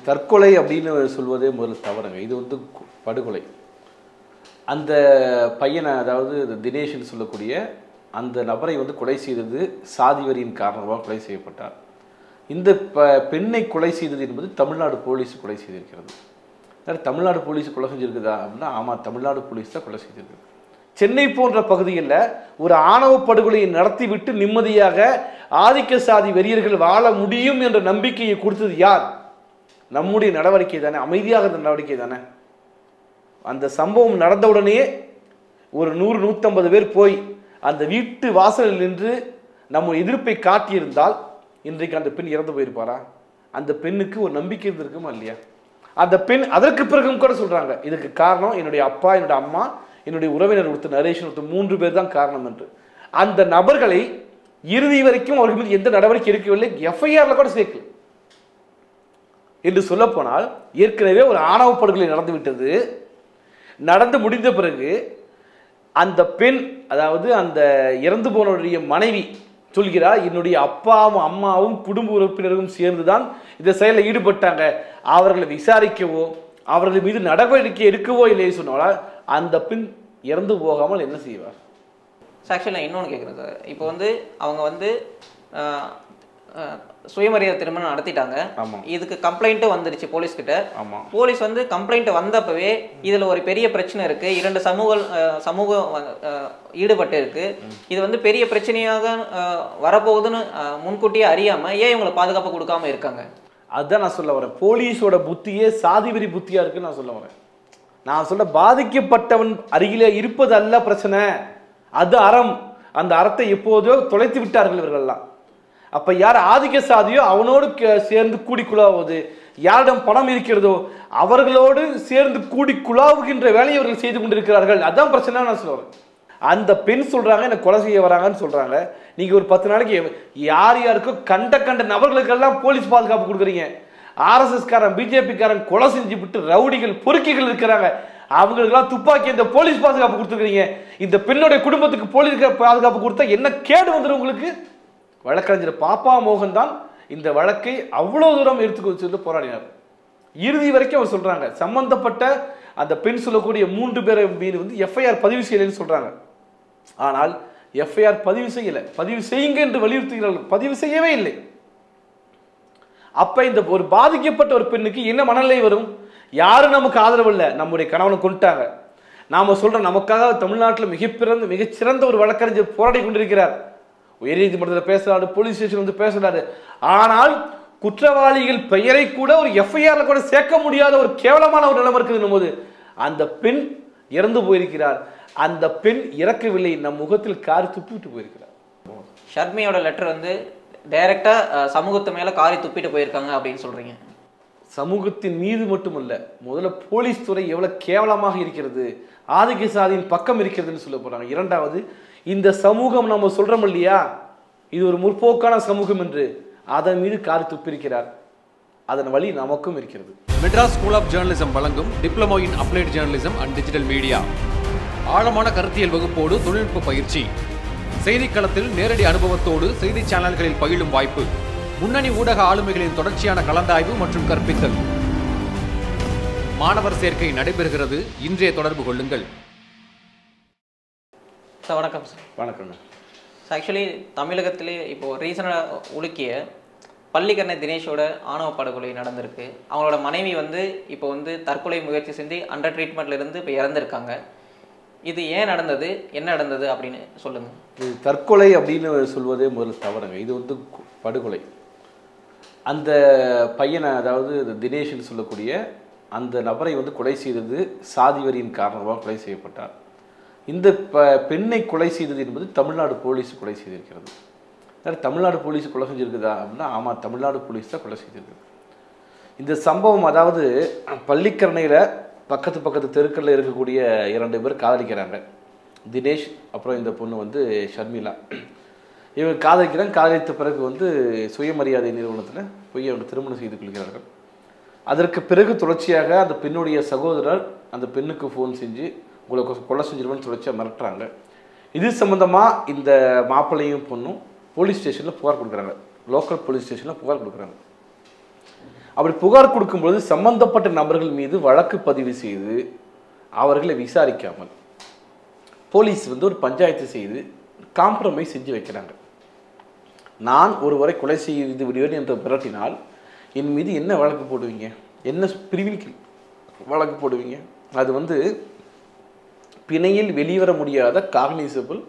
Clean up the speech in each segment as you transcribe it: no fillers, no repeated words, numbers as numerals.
தற்கொலை அப்படின்னு சொல்வதே முதல்ல தவறுங்க. இது வந்து படுகொலை. அந்த பையனை, அதாவது தினேஷ்னு சொல்லக்கூடிய அந்த நபரை வந்து கொலை செய்தது சாதி வரியின் காரணமாக கொலை செய்யப்பட்டார். இந்த பெண்ணை கொலை செய்தது என்பது தமிழ்நாடு போலீஸ் கொலை செய்திருக்கிறது. தமிழ்நாடு போலீஸ் கொலை செஞ்சிருக்குதா அப்படின்னா ஆமாம், தமிழ்நாடு போலீஸ் தான் கொலை செய்திருக்கு. சென்னை போன்ற பகுதியில் ஒரு ஆணவ படுகொலையை நடத்திவிட்டு நிம்மதியாக ஆதிக்க சாதி வெறியர்கள் வாழ முடியும் என்ற நம்பிக்கையை கொடுத்தது யார்? நம்முடைய நடவடிக்கை தானே, அமைதியாக இருந்த நடவடிக்கை தானே. அந்த சம்பவம் நடந்தவுடனே ஒரு 100-150 பேர் போய் அந்த வீட்டு வாசலில் நின்று நம்ம எதிர்ப்பை காட்டியிருந்தால் இன்றைக்கு அந்த பெண் இறந்து போயிருப்பாரா? அந்த பெண்ணுக்கு ஒரு நம்பிக்கை இருந்திருக்குமா இல்லையா? அந்த பெண் அதற்கு பிறகும் கூட சொல்றாங்க, இதுக்கு காரணம் என்னுடைய அப்பா, என்னுடைய அம்மா, என்னுடைய உறவினர் ஒருத்தர் நரேஷன் ஒருத்தர் 3 பேர் தான் காரணம் என்று. அந்த நபர்களை இறுதி வரைக்கும் அவர்கள் மீது எந்த நடவடிக்கை எடுக்கவில்லை, எஃப்ஐஆர்ல கூட சேர்க்கல என்று சொல்ல போனால் ஏற்கனவே ஒரு ஆணவ படுகொலை நடந்துவிட்டது. நடந்து முடிந்த பிறகு அந்த பெண், அதாவது அந்த இறந்து போனவருடைய மனைவி சொல்கிறார், என்னுடைய அப்பாவும் அம்மாவும் குடும்ப உறுப்பினரும் சேர்ந்துதான் இந்த செயலில் ஈடுபட்டாங்க, அவர்களை விசாரிக்கவோ அவர்கள் மீது நடவடிக்கை எடுக்கவோ இல்லைன்னு சொன்னால அந்த பெண் இறந்து போகாமல் என்ன செய்வார்? ஆக்சுவலி நான் இன்னொன்று கேட்குறேன் சார். இப்போ வந்து அவங்க வந்து சுயமரியாதை திருமணம் நடத்திட்டாங்க. இதுக்கு கம்ப்ளைண்ட்டும் வந்துருச்சு போலீஸ்கிட்ட. போலீஸ் வந்து கம்ப்ளைண்ட் வந்தப்பவே இதில் ஒரு பெரிய பிரச்சனை இருக்கு, 2 சமூகம் ஈடுபட்டு இருக்கு, இது வந்து பெரிய பிரச்சனையாக வரப்போகுதுன்னு முன்கூட்டியே அறியாம ஏன் இவங்களை பாதுகாப்பு கொடுக்காம இருக்காங்க? அதுதான் நான் சொல்ல வரேன். போலீஸோட புத்தியே சாதிவெறி புத்தியா இருக்குன்னு நான் சொல்ல வரேன். நான் சொல்ல பாதிக்கப்பட்டவன் அருகிலே இருப்பது அல்ல பிரச்சனை, அது அறம். அந்த அறத்தை எப்போதோ தொலைத்து விட்டார்கள் இவர்கள்லாம். அப்ப யார் ஆதிக்க சாதியோ அவனோடு சேர்ந்து கூடி குழாவது, யாரிடம் பணம் இருக்கிறதோ அவர்களோடு சேர்ந்து கூடி குழாவுகின்ற வேலையை அவர்கள் செய்து கொண்டிருக்கிறார்கள். அதான் பிரச்சனை நான் சொல்லுவேன். அந்த பெண் சொல்றாங்க என்ன கொலை செய்ய வராங்கன்னு சொல்றாங்க. நீங்க ஒரு 10 நாளைக்கு யார் யாருக்கும் கண்ட நபர்களுக்கெல்லாம் போலீஸ் பாதுகாப்பு கொடுக்குறீங்க. ஆர்எஸ்எஸ் காரன், பிஜேபி காரன் கொலை செஞ்சு விட்டு ரவுடிகள் பொறுக்கிகள் இருக்கிறாங்க, அவங்களுக்கெல்லாம் துப்பாக்கி இந்த போலீஸ் பாதுகாப்பு கொடுத்துருக்கீங்க. இந்த பெண்ணுடைய குடும்பத்துக்கு போலீஸ் பாதுகாப்பு கொடுத்தா என்ன கேடு வந்துடும் உங்களுக்கு? வழக்கறிஞர் பாப்பா மோகன் தான் இந்த வழக்கை அவ்வளவு தூரம் எடுத்துக்கொண்டு போராடினார். இறுதி வரைக்கும் அவர் சொல்றாங்க, சம்பந்தப்பட்ட அந்த பெண் சொல்லக்கூடிய 3 பேரை மீது வந்து எஃப்ஐஆர் பதிவு செய்யலைன்னு சொல்றாங்க. ஆனால் எஃப்ஐஆர் பதிவு செய்யல, பதிவு செய்யுங்க என்று வலியுறுத்துகிறார்கள், பதிவு செய்யவே இல்லை. அப்ப இந்த ஒரு பாதிக்கப்பட்ட ஒரு பெண்ணுக்கு என்ன மனநிலை வரும்? யாரும் நமக்கு ஆதரவு இல்லை, நம்முடைய கணவனை கொண்டுட்டாங்க, நாம சொல்றோம் நமக்காக தமிழ்நாட்டில் மிகச்சிறந்த ஒரு வழக்கறிஞர் போராடி கொண்டிருக்கிறார், உயர்நீதிமன்றத்தில் பேசுறாரு, போலீஸ் ஸ்டேஷன் வந்து பேசுறாரு, ஆனால் குற்றவாளிகள் பெயரை கூட ஒரு எஃப்ஐஆர்ல கூட சேர்க்க முடியாத ஒரு கேவலமான ஒரு நிலைமை இருக்குது போது அந்த பெண் இறந்து போயிருக்கிறார். அந்த பெண் இறக்கவில்லை, நம் முகத்தில் காரி துப்பிட்டு போயிருக்கிறார். ஷர்மியோட லெட்டர் வந்து டைரக்டா சமூகத்து மேல காரி துப்பிட்டு போயிருக்காங்க அப்படின்னு சொல்றீங்க. சமூகத்தின் மீது மட்டுமல்ல, முதல்ல போலீஸ் துறை எவ்வளவு கேவலமாக இருக்கிறது, ஆதிக்க சாதியின் பக்கம் இருக்கிறதுன்னு சொல்ல போறாங்க. இரண்டாவது, இந்த சமூகம் நம்ம சொல்றோம் இல்லையா, இது ஒரு முற்போக்கான சமூகம் என்று, அதன் மீது காரி துப்பிருக்கிறார். அதன் வழி நமக்கும் இருக்கிறது. மெட்ராஸ் ஸ்கூல் ஆஃப் ஜேர்னலிசம் வழங்கும் diploma in applied journalism and digital media. ஆழமான கருத்தியல் வகுப்போடு தொழில்நுட்ப பயிற்சி, செய்திக்களத்தில் நேரடி அனுபவத்தோடு செய்தி சேனல்களில் பயிலும் வாய்ப்பு, முன்னணி ஊடக ஆளுமைகளின் தொடர்ச்சியான கலந்தாய்வு மற்றும் கற்பித்தல். மாணவர் சேர்க்கை நடைபெறுகிறது. இன்றைய தொடர்பு கொள்ளுங்கள். சார் வணக்கம். சார் வணக்கம். ஆக்சுவலி தமிழகத்திலே இப்போ ரீசனாக உலுக்கிய பள்ளிக்கரணை தினேஷோட ஆணவ படுகொலை நடந்திருக்கு. அவங்களோட மனைவி வந்து இப்போ வந்து தற்கொலை முயற்சி செஞ்சு அண்டர் ட்ரீட்மெண்ட்ல இருந்து இப்போ இறந்துருக்காங்க. இது ஏன் நடந்தது, என்ன நடந்தது அப்படின்னு சொல்லுங்க. இது தற்கொலை அப்படின்னு சொல்வதே முதல்ல தவறுங்க. இது வந்து படுகொலை. அந்த பையனை, அதாவது தினேஷ்னு சொல்லக்கூடிய அந்த நபரை வந்து கொலை செய்தது சாதி வரியின் காரணமாக கொலை செய்யப்பட்டார். இந்த பெண்ணை கொலை செய்தது என்பது தமிழ்நாடு போலீஸ் கொலை செய்திருக்கிறது. தமிழ்நாடு போலீஸ் கொலை செஞ்சிருக்குதா அப்படின்னா ஆமாம், தமிழ்நாடு போலீஸ் தான் கொலை செய்திருக்கு. இந்த சம்பவம், அதாவது பள்ளிக்கரணையில் பக்கத்து தெருக்களில் இருக்கக்கூடிய 2 பேர் காதலிக்கிறாங்க. தினேஷ் அப்புறம் இந்த பொண்ணு வந்து ஷர்மிளா. இவங்க காதலிக்கிறாங்க. காதலித்த பிறகு வந்து சுயமரியாதை நிறுவனத்தில் போய் அவங்க திருமணம் செய்து கொள்கிறார்கள். அதற்கு பிறகு தொடர்ச்சியாக அந்த பெண்ணுடைய சகோதரர் அந்த பெண்ணுக்கு ஃபோன் செஞ்சு உங்களை கொலை செஞ்சிருவேன்னு தொடர்ச்சியாக மிரட்டுறாங்க. இது சம்மந்தமாக இந்த மாப்பிள்ளையும் பொண்ணும் போலீஸ் ஸ்டேஷனில் புகார் கொடுக்குறாங்க. லோக்கல் போலீஸ் ஸ்டேஷனில் புகார் கொடுக்குறாங்க. அப்படி புகார் கொடுக்கும்போது சம்பந்தப்பட்ட நபர்கள் மீது வழக்கு பதிவு செய்து அவர்களை விசாரிக்காமல் போலீஸ் வந்து ஒரு பஞ்சாயத்து செய்து காம்ப்ரமைஸ் செஞ்சு வைக்கிறாங்க. நான் ஒருவரை கொலை செய்து விடுவேன் என்று மிரட்டினால் என் மீது என்ன வழக்கு போடுவீங்க, என்ன பிரிவில் வழக்கு போடுவீங்க? அது வந்து பிணையில் வெளிவர முடியாத காக்னிசபிள்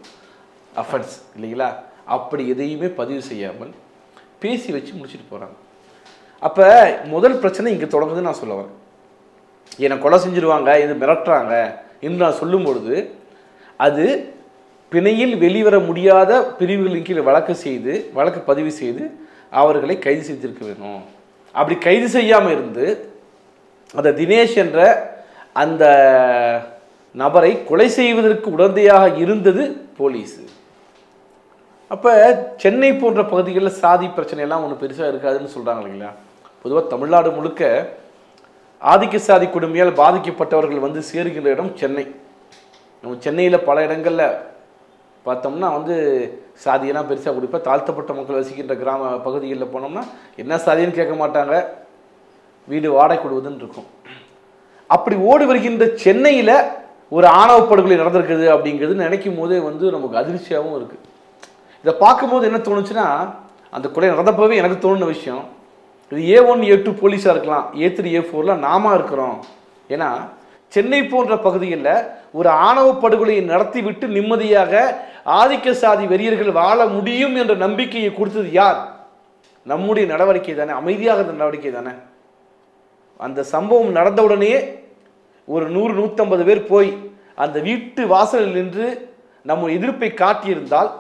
அஃபென்ஸ் இல்லைங்களா? அப்படி எதையுமே பதிவு செய்யாமல் பேசி வச்சு முடிச்சுட்டு போகிறாங்க. அப்போ முதல் பிரச்சனை இங்கே தொடங்குதுன்னு நான் சொல்ல வரேன். என்னை கொலை செஞ்சிருவாங்க, இது மிரட்டுறாங்க என்று நான் சொல்லும் பொழுது அது பிணையில் வெளிவர முடியாத பிரிவுகளின் கீழ் வழக்கு பதிவு செய்து அவர்களை கைது செய்திருக்க வேணும். அப்படி கைது செய்யாமல் இருந்து அந்த தினேஷ் என்ற அந்த நபரை கொலை செய்வதற்கு உடந்தையாக இருந்தது போலீஸு. அப்போ சென்னை போன்ற பகுதிகளில் சாதி பிரச்சனையெல்லாம் ஒன்றும் பெருசாக இருக்காதுன்னு சொல்கிறாங்க இல்லைங்களா? பொதுவாக தமிழ்நாடு முழுக்க ஆதிக்க சாதி கொடுமையால் பாதிக்கப்பட்டவர்கள் வந்து சேருகின்ற இடம் சென்னை. நம்ம சென்னையில் பல இடங்களில் பார்த்தோம்னா வந்து சாதியெல்லாம் பெருசாக கொடுப்பா, தாழ்த்தப்பட்ட மக்கள் வசிக்கின்ற கிராம பகுதிகளில் போனோம்னா என்ன சாதின்னு கேட்க மாட்டாங்க, வீடு வாடகை கொடுவதுன்னு இருக்கும். அப்படி ஓடி வருகின்ற சென்னையில் ஒரு ஆணவ படுகொலை நடந்திருக்குது அப்படிங்கிறது நினைக்கும் போதே வந்து நமக்கு அதிர்ச்சியாகவும் இருக்குது. இதை பார்க்கும்போது என்ன தோணுச்சுன்னா, அந்த கொலை நடந்தப்பவே எனக்கு தோணுன விஷயம், இது A1 A2 போலீஸாக இருக்கலாம், A3 A4 நாம இருக்கிறோம். ஏன்னா சென்னை போன்ற பகுதிகளில் ஒரு ஆணவ படுகொலையை நடத்திவிட்டு நிம்மதியாக ஆதிக்க சாதி வெறியர்கள் வாழ முடியும் என்ற நம்பிக்கையை கொடுத்தது யார்? நம்முடைய நடவடிக்கை தானே, அமைதியாக இருந்த நடவடிக்கை தானே. அந்த சம்பவம் நடந்தவுடனே ஒரு 100-150 பேர் போய் அந்த வீட்டு வாசலில் நின்று நம்ம எதிர்ப்பை காட்டியிருந்தால்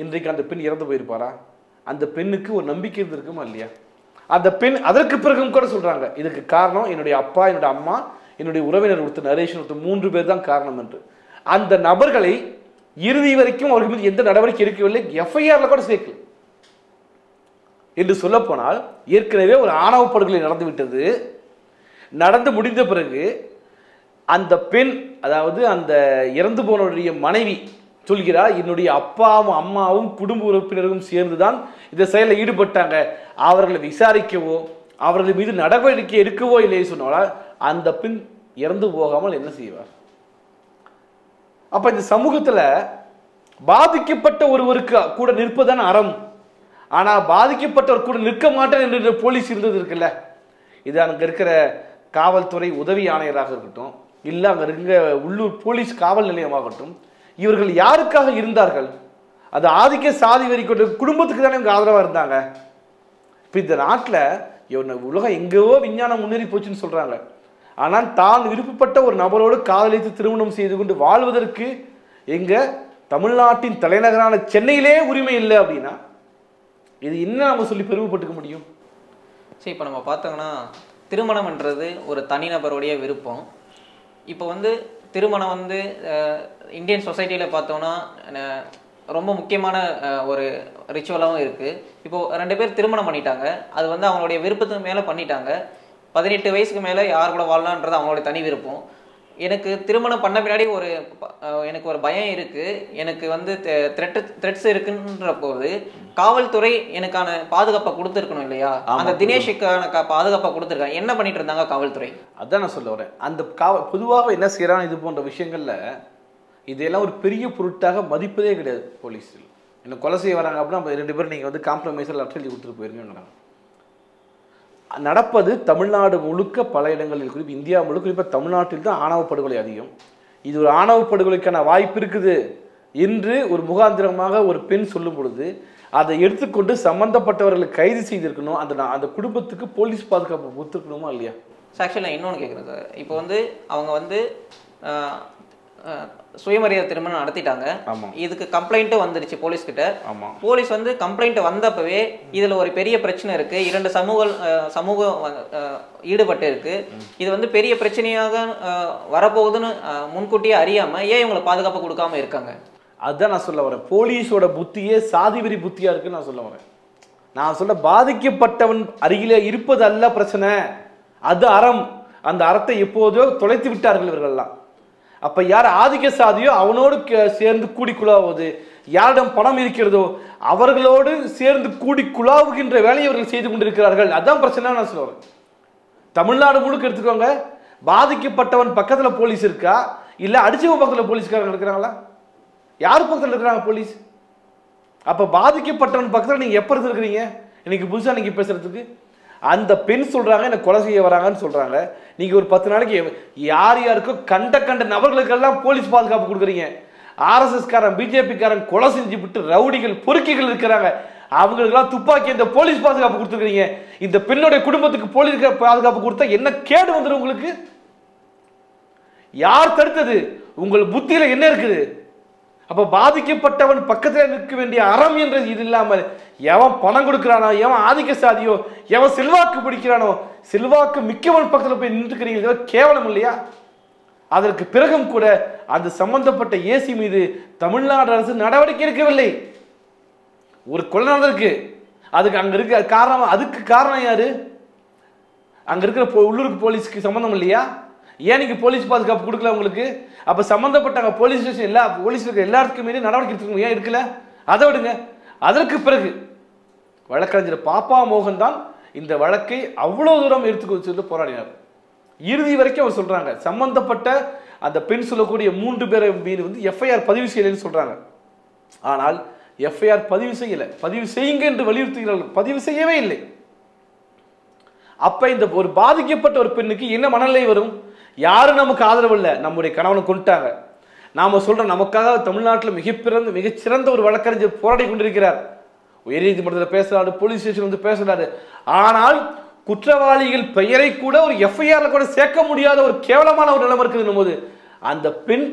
இன்றைக்கு அந்த பெண் இறந்து போயிருப்பாரா? அந்த பெண்ணுக்கு ஒரு நம்பிக்கை இருந்திருக்குமா இல்லையா? அந்த பெண் அதற்கு பிறகும் கூட சொல்றாங்க, இதுக்கு காரணம் என்னுடைய அப்பா, என்னுடைய அம்மா, என்னுடைய உறவினர் ஒருத்தர் நரேஷன் ஒருத்தர் 3 பேர் தான் காரணம் என்று. அந்த நபர்களை இறுதி வரைக்கும் அவர்கள் மீது எந்த நடவடிக்கை எடுக்கவில்லை, எஃப்ஐஆர்ல கூட சேர்க்கல என்று சொல்ல போனால் ஏற்கனவே ஒரு ஆணவ படுகொலை நடந்து விட்டது. நடந்து முடிந்த பிறகு அந்த பெண், அதாவது அந்த இறந்து போனவருடைய மனைவி சொல்கிறார், என்னுடைய அப்பாவும் அம்மாவும் குடும்ப உறுப்பினரும் சேர்ந்துதான் இந்த செயலில் ஈடுபட்டாங்க, அவர்களை விசாரிக்கவோ அவர்கள் மீது நடவடிக்கை எடுக்கவோ இல்லையே சொன்னால் அந்த பெண் இறந்து போகாமல் என்ன செய்வார்? அப்ப இந்த சமூகத்துல பாதிக்கப்பட்ட ஒருவருக்கு கூட நிற்பதுதான் அறம். ஆனா பாதிக்கப்பட்டவர் கூட நிற்க மாட்டேன் என்று போலீஸ் இருந்தது இருக்குல்ல, இது அங்க இருக்கிற காவல்துறை உதவி ஆணையராக இருக்கட்டும், இல்ல அங்க இருக்க உள்ளூர் போலீஸ் காவல் நிலையமாகட்டும், இவர்கள் யாருக்காக இருந்தார்கள்? அது ஆதிக்க சாதி வெறி கொண்ட குடும்பத்துக்கு தானே இவங்க ஆதரவா இருந்தாங்க. இப்ப இந்த நாட்டில் உலகம் எங்கேயோ விஞ்ஞானம் முன்னேறி போச்சுன்னு சொல்றாங்க, ஆனால் தான் விருப்பப்பட்ட ஒரு நபரோடு காதலித்து திருமணம் செய்து கொண்டு வாழ்வதற்கு எங்க தமிழ்நாட்டின் தலைநகரான சென்னையிலே உரிமை இல்லை அப்படின்னா இது என்ன நம்ம சொல்லி பெருமைப்பட்டுக்க முடியும்? சரி, இப்போ நம்ம பார்த்தோம்னா திருமணம்ன்றது ஒரு தனிநபருடைய விருப்பம். இப்போ வந்து திருமணம் வந்து இந்தியன் சொசைட்டியில் பார்த்தோம்னா ரொம்ப முக்கியமான ஒரு ரிச்சுவலாகவும் இருக்குது. இப்போது 2 பேர் திருமணம் பண்ணிட்டாங்க, அது வந்து அவங்களுடைய விருப்பத்துக்கு மேலே பண்ணிட்டாங்க. 18 வயசுக்கு மேலே யார் கூட வாழலான்றது அவங்களுடைய தனி விருப்பம். எனக்கு திருமணம் பண்ண பின்னாடி எனக்கு ஒரு பயம் இருக்குது, எனக்கு வந்து த்ரெட்ஸ் இருக்குன்ற போது காவல்துறை எனக்கான பாதுகாப்பை கொடுத்துருக்கணும் இல்லையா? அந்த தினேஷுக்கான பாதுகாப்பை கொடுத்துருக்காங்க, என்ன பண்ணிட்டு இருந்தாங்க காவல்துறை? அதான் நான் சொல்ல வரேன். அந்த பொதுவாக என்ன செய்யறாங்க, இது போன்ற விஷயங்கள்ல இதெல்லாம் ஒரு பெரிய பொருட்டாக மதிப்பதே கிடையாது. போலீஸ் என்ன கொலை செய்ய வராங்க அப்படின்னா 2 பேரும் நீங்கள் வந்து காம்ப்ரமைஸில் லெட்டர் எழுதி கொடுத்துட்டு போயிருங்க. நடப்பது தமிழ்நாடு முழுக்க பல இடங்களில், குறிப்பாக இந்தியா முழுக்க, குறிப்பாக தமிழ்நாட்டில் தான் ஆணவ படுகொலை அதிகம். இது ஒரு ஆணவ படுகொலைக்கான வாய்ப்பு இருக்குது என்று ஒரு முகாந்திரமாக ஒரு பெண் சொல்லும் பொழுது அதை எடுத்துக்கொண்டு சம்பந்தப்பட்டவர்களை கைது செய்திருக்கணும். அந்த குடும்பத்துக்கு போலீஸ் பாதுகாப்பு கொடுத்துருக்கணுமா இல்லையா? ஆக்சுவலி நான் இன்னொன்று கேட்குறேன் சார். இப்போ வந்து அவங்க வந்து சுயமரியாதை திருமணம் நடத்திட்டாங்க, இதுக்கு கம்ப்ளைண்ட்டும் வந்துருச்சு போலீஸ் கிட்ட. போலீஸ் வந்து கம்ப்ளைண்ட் வந்தப்பவே இதுல ஒரு பெரிய பிரச்சனை இருக்கு, 2 சமூகம் ஈடுபட்டு இருக்கு, இது வந்து பெரிய பிரச்சனையாக வரப்போகுதுன்னு முன்கூட்டியே அறியாம ஏன் இவங்களை பாதுகாப்பு கொடுக்காம இருக்காங்க? அதுதான் நான் சொல்ல வரேன். போலீஸோட புத்தியே சாதிவெறி புத்தியா இருக்குன்னு நான் சொல்ல வரேன். நான் சொல்ல பாதிக்கப்பட்டவன் அருகிலே இருப்பது அல்ல பிரச்சனை, அது அறம். அந்த அறத்தை எப்போதோ தொலைத்து விட்டார்கள் இவர்கள்லாம். அப்ப யார் ஆதிக்க சாதியோ அவனோடு சேர்ந்து கூடி குழாவது, யாரிடம் பணம் இருக்கிறதோ அவர்களோடு சேர்ந்து கூடி குழாவுகின்ற வேலையை அவர்கள் செய்து கொண்டிருக்கிறார்கள். அதான் பிரச்சனை நான் சொல்லுவேன். தமிழ்நாடு முழுக்க எடுத்துக்கோங்க, பாதிக்கப்பட்டவன் பக்கத்துல போலீஸ் இருக்கா இல்ல அடிச்சவன் பக்கத்துல போலீஸ்காரங்க இருக்கிறாங்களா? யார் பக்கத்துல இருக்கிறாங்க போலீஸ்? அப்ப பாதிக்கப்பட்டவன் பக்கத்துல நீங்க எப்ப இருக்கிறீங்க? இன்னைக்கு புதுசா நீங்க பேசுறதுக்கு அந்த பெண் சொல்றாங்க என்ன கொலை செய்ய வராங்கன்னு சொல்றாங்க. நீங்க ஒரு 10 நாளைக்கு யார் யாருக்கோ கண்ட நபர்களுக்கெல்லாம் போலீஸ் பாதுகாப்பு கொடுக்குறீங்க. RSS காரன் பிஜேபி காரன் கொலை செஞ்சு விட்டு ரவுடிகள் பொறுக்கிகள் இருக்கிறாங்க, அவங்களுக்கெல்லாம் துப்பாக்கி இந்த போலீஸ் பாதுகாப்பு கொடுத்துருக்கீங்க. இந்த பெண்ணுடைய குடும்பத்துக்கு போலீஸ் பாதுகாப்பு கொடுத்தா என்ன கேடு வந்துடும் உங்களுக்கு? யார் தடுத்தது? உங்கள் புத்தியில என்ன இருக்குது? அப்ப பாதிக்கப்பட்டவன் பக்கத்தில் நிற்க வேண்டிய அறம் என்ற இது இல்லாமல் எவன் பணம் கொடுக்கிறானோ, எவன் ஆதிக்க சாதியோ, எவன் செல்வாக்கு பிடிக்கிறானோ, செல்வாக்கு மிக்கவன் பக்கத்தில் போய் நின்றுக்கிறீங்க, கேவலம் இல்லையா? அதற்கு பிறகும் கூட அந்த சம்பந்தப்பட்ட ஏசி மீது தமிழ்நாடு அரசு நடவடிக்கை எடுக்கவில்லை. ஒரு கொலை நடந்திருக்கு, அதுக்கு அங்க இருக்க காரணம், அதுக்கு காரணம் யாரு? அங்க இருக்கிற உள்ளூருக்கு போலீஸ்க்கு சம்பந்தம் இல்லையா? ஏன் நீங்க போலீஸ் பாதுகாப்பு கொடுக்கல உங்களுக்கு? அப்ப சம்பந்தப்பட்ட போலீஸ் ஸ்டேஷன் எல்லா போலீஸ் எல்லாத்துக்கும் மீறி நடவடிக்கை எடுத்துக்கணும், ஏன் எடுக்கல? அதை விடுங்க. அதற்கு பிறகு வழக்கறிஞர் பாப்பா மோகன் தான் இந்த வழக்கை அவ்வளவு தூரம் எடுத்துக்கொண்டு சொல்லி போராடினார். இறுதி வரைக்கும் அவர் சொல்றாங்க சம்பந்தப்பட்ட அந்த பெண் சொல்லக்கூடிய 3 பேரை மீது வந்து எஃப்ஐஆர் பதிவு செய்யலைன்னு சொல்றாங்க. ஆனால் எஃப்ஐஆர் பதிவு செய்யல, பதிவு செய்யுங்க என்று வலியுறுத்துகிறார்கள், பதிவு செய்யவே இல்லை. அப்ப இந்த ஒரு பாதிக்கப்பட்ட ஒரு பெண்ணுக்கு என்ன மனநிலை வரும்? யாரும் நமக்கு ஆதரவு இல்லை, நம்முடைய கணவனை கொண்டுட்டாங்க, நாம சொல்றோம் நமக்காக தமிழ்நாட்டில் மிகச்சிறந்த ஒரு வழக்கறிஞர் போராடி கொண்டிருக்கிறார், உயர்நீதிமன்றத்தில் பேசுறாரு, போலீஸ் ஸ்டேஷன் வந்து பேசுறாரு, ஆனால் குற்றவாளிகள் பெயரை கூட ஒரு எஃப்ஐஆர்ல கூட சேர்க்க முடியாத ஒரு கேவலமான ஒரு நிலைமை இருக்குது போது அந்த பெண்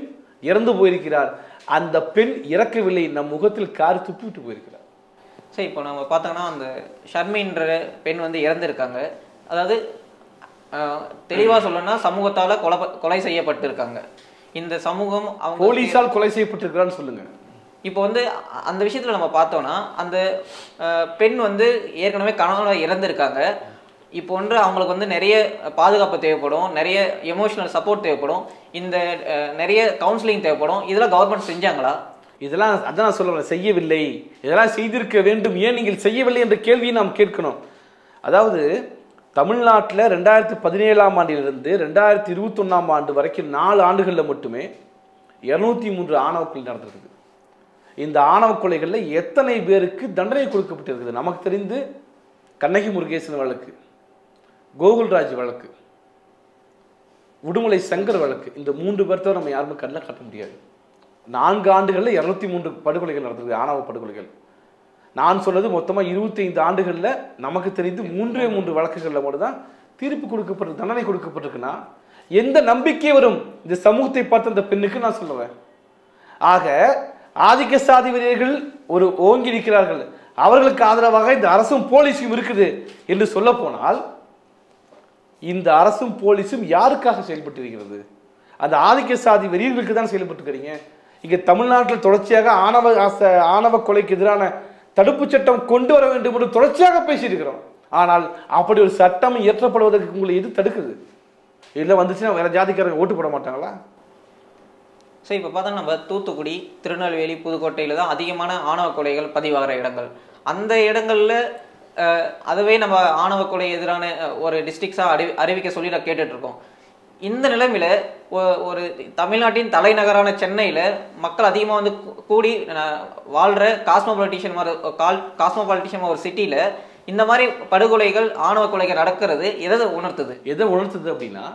இறந்து போயிருக்கிறார். அந்த பெண் இறக்கவில்லை, நம் முகத்தில் காரி துப்பிட்டு போயிருக்கிறார். சரி, இப்போ நம்ம பார்த்தோம்னா அந்த ஷர்மின்ற பெண் வந்து இறந்துருக்காங்க. அதாவது தெளிவாக சொல்லணும்னா சமூகத்தால் கொலை செய்யப்பட்டிருக்காங்க. இந்த சமூகம் அவங்க போலீஸால் கொலை செய்யப்பட்டிருக்கிறான்னு சொல்லுங்க. இப்போ வந்து அந்த விஷயத்தில் நம்ம பார்த்தோம்னா அந்த பெண் வந்து ஏற்கனவே கணவன் இறந்துருக்காங்க. இப்போ ஒன்று அவங்களுக்கு வந்து நிறைய பாதுகாப்பு தேவைப்படும், நிறைய எமோஷனல் சப்போர்ட் தேவைப்படும், இந்த நிறைய கவுன்சிலிங் தேவைப்படும். இதெல்லாம் கவர்மெண்ட் செஞ்சாங்களா? இதெல்லாம் அதான் நான் சொல்லுவேன், செய்யவில்லை. இதெல்லாம் செய்திருக்க வேண்டும், ஏன் நீங்கள் செய்யவில்லை என்ற கேள்வியை நாம் கேட்கணும். அதாவது தமிழ்நாட்டில் 2017ஆம் ஆண்டிலிருந்து 2021ஆம் ஆண்டு வரைக்கும் 4 ஆண்டுகளில் மட்டுமே 203 ஆணவ கொலை நடந்திருக்குது. இந்த ஆணவ கொலைகளில் எத்தனை பேருக்கு தண்டனை கொடுக்கப்பட்டிருக்குது? நமக்கு தெரிந்து கண்ணகி முருகேசன் வழக்கு, கோகுல்ராஜ் வழக்கு, உடுமலை சங்கர் வழக்கு, இந்த 3 பேர்த்தவரை நம்ம யாருமே கண்ணில் காட்ட முடியாது. 4 ஆண்டுகளில் 203 படுகொலைகள் நடந்திருக்கு, ஆணவ படுகொலைகள். நான் சொன்னது மொத்தமாக 25 ஆண்டுகளில் நமக்கு தெரிந்து 3 வழக்குகளில் மட்டும் தான் தீர்ப்பு கொடுக்கப்பட்டு தண்டனை கொடுக்கப்பட்டிருக்குன்னா எந்த நம்பிக்கை வரும் இந்த சமூகத்தை பார்த்து அந்த பெண்ணுக்கு? நான் சொல்லுவேன். ஆக ஆதிக்க சாதி வெறியர்கள் ஒரு ஓங்கி இருக்கிறார்கள், அவர்களுக்கு ஆதரவாக இந்த அரசும் போலீஸும் இருக்குது என்று சொல்ல போனால் இந்த அரசும் போலீஸும் யாருக்காக செயல்பட்டு இருக்கிறது? அந்த ஆதிக்க சாதி வெறியர்களுக்கு தான் செயல்பட்டுக்கிறீங்க. இங்க தமிழ்நாட்டில் தொடர்ச்சியாக ஆணவ கொலைக்கு எதிரான தடுப்பு சட்டம் கொண்டு வர வேண்டும் என்று தொடர்ச்சியாக பேசியிருக்கிறோம். ஆனால் அப்படி ஒரு சட்டம் இயற்றப்படுவதற்கு உங்களை எது தடுக்குது? இல்லை வந்துச்சுன்னா வேற ஜாதிக்காரங்க ஓட்டு போட மாட்டாங்களா? ஸோ இப்போ பார்த்தா நம்ம தூத்துக்குடி, திருநெல்வேலி, புதுக்கோட்டையில் தான் அதிகமான ஆணவ கொலைகள் பதிவாகிற இடங்கள். அந்த இடங்களில் அதுவே நம்ம ஆணவ கொலை எதிரான ஒரு டிஸ்ட்ரிக்ஸாக அறிவிக்க சொல்லி நான் கேட்டுட்ருக்கோம். இந்த நிலைமையில ஒரு தமிழ்நாட்டின் தலைநகரான சென்னையில் மக்கள் அதிகமாக வந்து கூடி வாழ்கிற காஸ்மோபாலிட்டிஷன் ஒரு சிட்டியில் இந்த மாதிரி படுகொலைகள், ஆணவ கொலைகள் நடக்கிறது எதை உணர்த்துது? அப்படின்னா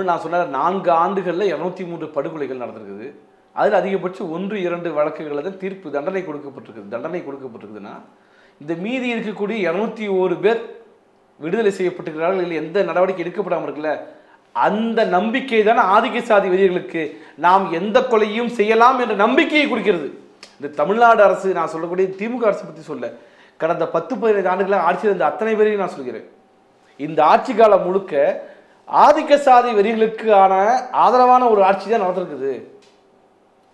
நான் சொன்ன 4 ஆண்டுகளில் 203 படுகொலைகள் நடந்திருக்குது. அதில் அதிகபட்சம் 1-2 வழக்குகளில் தான் தீர்ப்பு தண்டனை கொடுக்கப்பட்டிருக்குதுன்னா இந்த மீதி இருக்கக்கூடிய 201 பேர் விடுதலை செய்யப்பட்டிருக்கிறார்கள், இல்லை எந்த நடவடிக்கை எடுக்கப்படாமல் இருக்குல்ல, அந்த நம்பிக்கை தானே ஆதிக்க சாதி வெறியர்களுக்கு நாம் எந்த கொலையும் செய்யலாம் என்ற நம்பிக்கையை கொடுக்கிறது. இந்த தமிழ்நாடு அரசு, நான் சொல்லக்கூடிய திமுக அரசு பற்றி சொல்ல, கடந்த 10-15 ஆண்டுகளாக ஆட்சியில் இருந்த அத்தனை பேரையும் நான் சொல்கிறேன். இந்த ஆட்சி காலம் முழுக்க ஆதிக்க சாதி வெறிகளுக்கான ஆதரவான ஒரு ஆட்சி தான் நடந்திருக்குது.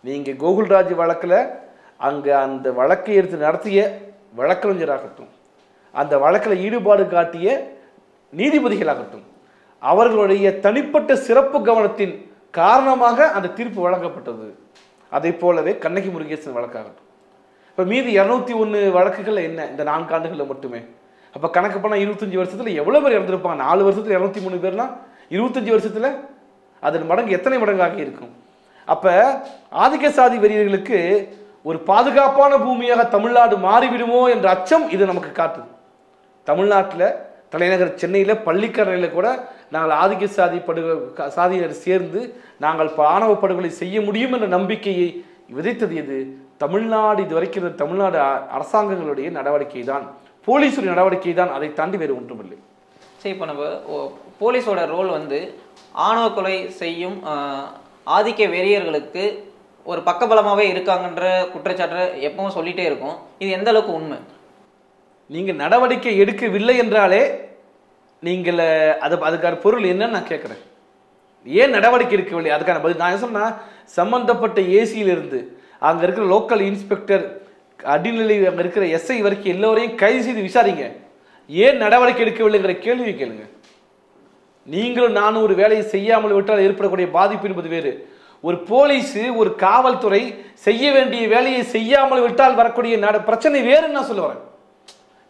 நீங்க கோகுல்ராஜ் வழக்கில் அங்கே அந்த வழக்கை எடுத்து நடத்திய வழக்கறிஞராகட்டும், அந்த வழக்கில் ஈடுபாடு காட்டிய நீதிபதிகளாகட்டும், அவர்களுடைய தனிப்பட்ட சிறப்பு கவனத்தின் காரணமாக அந்த தீர்ப்பு வழங்கப்பட்டது. அதை போலவே கண்ணகி முருகேசன் வழக்காகட்டும். இப்போ மீதி 201 வழக்குகள் என்ன இந்த 4 ஆண்டுகளில் மட்டுமே அப்போ கணக்கு பண்ணால் 25 வருஷத்தில் எவ்வளோ பேர் இறந்துருப்பாங்க? 4 வருஷத்தில் 203 பேர்னா 25 வருஷத்தில் அதன் மடங்கு எத்தனை மடங்காக இருக்கும்? அப்போ ஆதிக்க சாதி வெறியர்களுக்கு ஒரு பாதுகாப்பான பூமியாக தமிழ்நாடு மாறிவிடுமோ என்ற அச்சம் இது நமக்கு காட்டுது. தமிழ்நாட்டில் தலைநகர் சென்னையில் பள்ளிக்கரணையில் கூட நாங்கள் ஆதிக்க சாதியினர் சேர்ந்து நாங்கள் ஆணவ படுகொலை செய்ய முடியும் என்ற நம்பிக்கையை விதைத்தது எது? தமிழ்நாடு. இது வரைக்கும் தமிழ்நாடு அரசாங்கங்களுடைய நடவடிக்கை தான், போலீஸுடைய நடவடிக்கை தான், அதை தாண்டி வேறு ஒன்றுமில்லை. சரி, இப்போ நம்ம போலீஸோட ரோல் வந்து ஆணவ கொலை செய்யும் ஆதிக்க வெறியர்களுக்கு ஒரு பக்கபலமாகவே இருக்காங்கன்ற குற்றச்சாட்டு எப்பவும் சொல்லிகிட்டே இருக்கும். இது எந்த அளவுக்கு உண்மை? நீங்கள் நடவடிக்கை எடுக்கவில்லை என்றாலே நீங்கள் அதுக்கான பொருள் என்னன்னு நான் கேட்குறேன். ஏன் நடவடிக்கை எடுக்கவில்லை? அதுக்கான பதில் நான் என்ன சொன்னால், சம்பந்தப்பட்ட ஏசியிலிருந்து அங்கே இருக்கிற லோக்கல் இன்ஸ்பெக்டர், அடிநிலை அங்கே இருக்கிற எஸ்ஐ வரைக்கும் எல்லோரையும் கைது செய்து விசாரிங்க. ஏன் நடவடிக்கை எடுக்கவில்லைங்கிற கேள்வி கேளுங்க. நீங்களும் நானும் ஒரு வேலையை செய்யாமல் விட்டால் ஏற்படக்கூடிய பாதிப்பு என்பது வேறு. ஒரு போலீஸு, ஒரு காவல்துறை செய்ய வேண்டிய வேலையை செய்யாமல் விட்டால் வரக்கூடிய பிரச்சனை வேறுன்னு நான் சொல்ல வரேன்.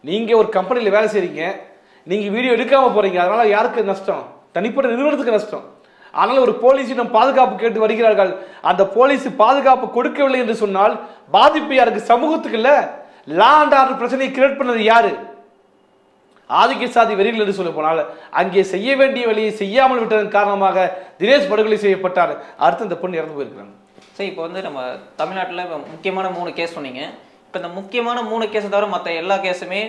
நீங்கள் ஒரு கம்பெனியில் வேலை செய்கிறீங்க, நீங்கள் வீடியோ எடுக்காமல் போகிறீங்க, அதனால் யாருக்கு நஷ்டம்? தனிப்பட்ட நிறுவனத்துக்கு நஷ்டம். ஆனால் ஒரு போலீஸிடம் பாதுகாப்பு கேட்டு வருகிறார்கள், அந்த போலீஸ் பாதுகாப்பு கொடுக்கவில்லை என்று சொன்னால் பாதிப்பு யாருக்கு? சமூகத்துக்கு இல்லை. லா அண்ட் ஆர்டர் பிரச்சனையை கிரியேட் பண்ணது யாரு? ஆதிக்க சாதி வெறிகள் என்று சொல்ல போனால் அங்கே செய்ய வேண்டிய வேலையை செய்யாமல் விட்டதன் காரணமாக தினேஷ் படுகொலை செய்யப்பட்டார். அடுத்து இந்த பொண்ணு இறந்து போயிருக்கிறாங்க. சரி, இப்போ வந்து நம்ம தமிழ்நாட்டில் முக்கியமான 3 கேஸ் சொன்னீங்க. இப்போ இந்த முக்கியமான 3 கேஸை தவிர மற்ற எல்லா கேஸுமே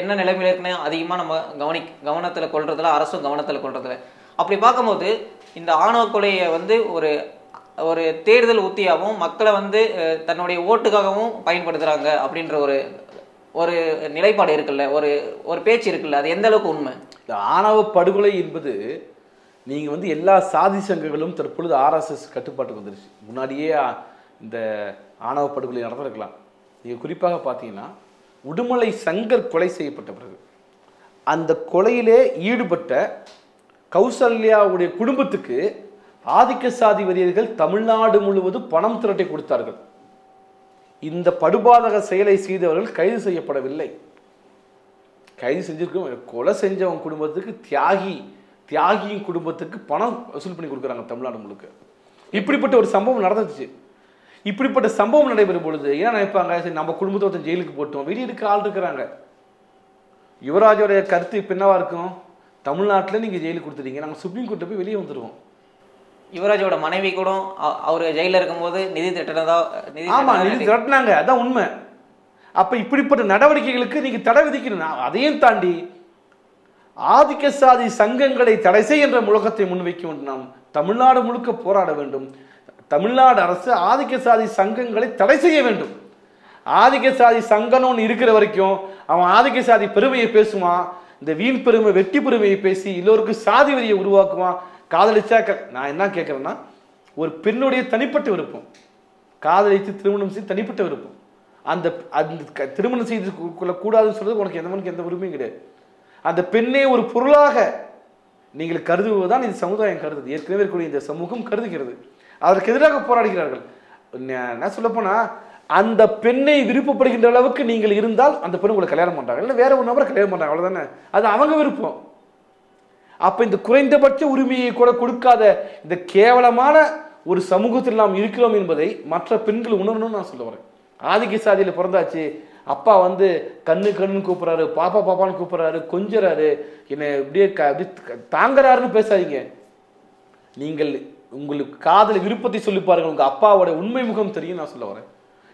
என்ன நிலைமையில் இருக்குன்னு அதிகமாக நம்ம கவனத்தில் கொள்றதில்ல, அரசும் கவனத்தில் கொள்றதில்ல. அப்படி பார்க்கும்போது இந்த ஆணவ கொலையை வந்து ஒரு தேர்தல் உத்தியாகவும் மக்களை வந்து தன்னுடைய ஓட்டுக்காகவும் பயன்படுத்துகிறாங்க அப்படின்ற ஒரு நிலைப்பாடு இருக்குல்ல, ஒரு பேச்சு இருக்குல்ல, அது எந்த அளவுக்கு உண்மை? இந்த ஆணவ படுகொலை என்பது நீங்கள் வந்து எல்லா சாதி சங்கங்களும் தற்பொழுது RSS கட்டுப்பாட்டுக்கு வந்துருச்சு. முன்னாடியே இந்த ஆணவ படுகொலை நடந்திருக்கலாம். நீங்கள் குறிப்பாக பார்த்தீங்கன்னா, உடுமலை சங்கர் கொலை செய்யப்பட்ட பிறகு அந்த கொலையிலே ஈடுபட்ட கௌசல்யாவுடைய குடும்பத்துக்கு ஆதிக்க சாதி வெறியர்கள் தமிழ்நாடு முழுவதும் பணம் திரட்டி கொடுத்தார்கள். இந்த படுபாதக செயலை செய்தவர்கள் கைது செய்யப்படவில்லை. கைது செஞ்சிருக்கோம். கொலை செஞ்சவங்க குடும்பத்துக்கு, தியாகியின் குடும்பத்துக்கு பணம் வசூல் பண்ணி கொடுக்குறாங்க தமிழ்நாடு முழுக்க. இப்படிப்பட்ட ஒரு சம்பவம் நடந்துச்சு. இப்படிப்பட்ட சம்பவம் நடைபெறும் பொழுது ஏன் நினைப்பாங்க, சரி நம்ம குடும்பத்தை ஒருத்தன் ஜெயிலுக்கு போட்டோம், வெளியே இருக்க ஆள் இருக்கிறாங்க. யுவராஜோடைய கருத்து இப்போ என்னவா இருக்கும்? தமிழ்நாட்டில் நீங்கள் ஜெயிலுக்கு கொடுத்துட்டீங்க, நாங்கள் சுப்ரீம் கோர்ட்டை போய் வெளியே வந்துடுவோம். யுவராஜோட மனைவி கூட அவர் ஜெயிலில் இருக்கும்போது நிதி திரட்டினாங்க. அதான் உண்மை. அப்போ இப்படிப்பட்ட நடவடிக்கைகளுக்கு நீங்கள் தடை விதிக்கணும். அதையும் தாண்டி ஆதிக்க சாதி சங்கங்களை தடை செய் என்ற முழக்கத்தை முன்வைக்க வேண்டும். நாம் தமிழ்நாடு முழுக்க போராட வேண்டும். தமிழ்நாடு அரசு ஆதிக்க சாதி சங்கங்களை தடை செய்ய வேண்டும். ஆதிக்க சாதி சங்கம்னு இருக்கிற வரைக்கும் அவன் ஆதிக்க சாதி பெருமையை பேசுவான், இந்த வீண் பெருமை வெட்டி பெருமையை பேசி எல்லோருக்கும் சாதி வரியை உருவாக்குவான். காதலிச்சா நான் என்ன கேட்குறேன்னா, ஒரு பெண்ணுடைய தனிப்பட்ட விருப்பம், காதலித்து திருமணம் செய்து தனிப்பட்ட விருப்பம், அந்த திருமணம் செய்து கொள்ளக்கூடாதுன்னு சொல்றது உனக்கு எந்த உரிமையும் கிடையாது. அந்த பெண்ணே ஒரு பொருளாக நீங்கள் கருதுவதுதான் இந்த சமுதாயம் கருதுது. ஏற்கனவே இருக்கக்கூடிய இந்த சமூகம் கருதுகிறது. அதற்கு எதிராக போராடுகிறார்கள். நான் சொல்லப்போனா, அந்த பெண்ணை விருப்பப்படுகின்ற அளவுக்கு நீங்கள் இருந்தால் அந்த பெண் உங்களை கல்யாணம் பண்றாங்க, இல்லை வேற ஒரு நபரை கல்யாணம் பண்றாங்க, அவ்வளவுதானே. அது அவங்க விருப்பம். அப்ப இந்த குறைந்தபட்ச உரிமையை கூட கொடுக்காத இந்த கேவலமான ஒரு சமூகத்தில் நாம் இருக்கிறோம் என்பதை மற்ற பெண்கள் உணரணும்னு நான் சொல்ல வரேன். ஆதிக்க சாதியில பிறந்தாச்சு, அப்பா வந்து கண்ணுன்னு கூப்பிடுறாரு, பாப்பான்னு கூப்பிடுறாரு, கொஞ்சறாரு, என்னை இப்படியே தாங்குறாருன்னு பேசாதீங்க. நீங்கள் உங்களுக்கு காதல் விருப்பத்தை சொல்லி பாருங்க, உங்க அப்பாவோட உண்மை முகம் தெரியும் நான் சொல்ல வரேன்.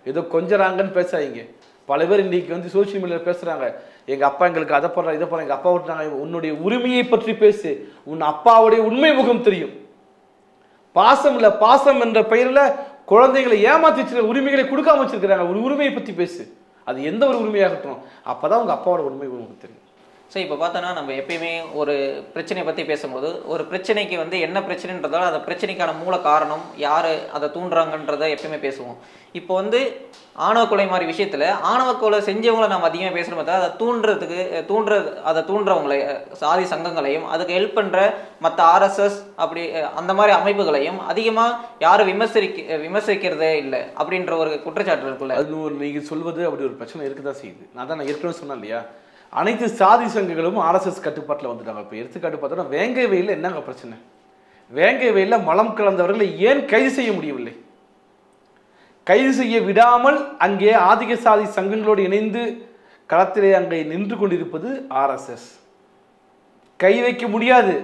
ஏதோ கொஞ்சறாங்கன்னு பேசாதீங்க. பல பேர் இன்னைக்கு வந்து சோசியல் மீடியாவில் பேசுறாங்க, எங்க அப்பா எங்களுக்கு அதை போடுறாங்க இதை போடுறாங்க, எங்க அப்பா விட்டுறாங்க. உன்னுடைய உரிமையை பற்றி பேசு, உன் அப்பாவுடைய உண்மை முகம் தெரியும். பாசம் இல்ல, பாசம் என்ற பெயரில் குழந்தைகளை ஏமாத்தி வச்சிருக்க, உரிமைகளை கொடுக்காம வச்சிருக்கிறாங்க. ஒரு உரிமையை பற்றி பேசு, அது எந்த ஒரு உரிமையாகட்டும், அப்பதான் உங்க அப்பாவோட உண்மை முகம் தெரியும். ஸோ இப்போ பார்த்தோன்னா நம்ம எப்பயுமே ஒரு பிரச்சனையை பற்றி பேசும்போது ஒரு பிரச்சனைக்கு வந்து என்ன பிரச்சனைன்றதால அந்த பிரச்சனைக்கான மூல காரணம் யார் அதை தூண்டுறாங்கன்றதை எப்பயுமே பேசுவோம். இப்போ வந்து ஆணவ கொலை மாதிரி விஷயத்தில் ஆணவ கொலை செஞ்சவங்களை நம்ம அதிகமாக பேசுகிறோம். அதை அதை தூண்டுறவங்களை சாதி சங்கங்களையும் அதுக்கு ஹெல்ப் பண்ணுற மற்ற RSS அப்படி அந்த மாதிரி அமைப்புகளையும் அதிகமாக யாரும் விமர்சிக்கிறதே இல்லை அப்படின்ற ஒரு குற்றச்சாட்டு இருக்குல்ல. அது நீங்கள் சொல்வது அப்படி ஒரு பிரச்சனை இருக்குதான் செய்யுது. நான் ஏற்கனவே சொன்னேன் இல்லையா, அனைத்து சாதி சங்கங்களும் RSS கட்டுப்பாட்டில் வந்துட்டாங்க. இப்போ எடுத்துக்காட்டு பார்த்தோன்னா வேங்கை வயலில் என்னங்க பிரச்சனை? வேங்கை வயலில் மலம் கலந்தவர்களை ஏன் கைது செய்ய முடியவில்லை? கைது செய்ய விடாமல் அங்கே ஆதிக்க சாதி சங்கங்களோடு இணைந்து களத்திலே அங்கே நின்று கொண்டிருப்பது RSS. கை வைக்க முடியாது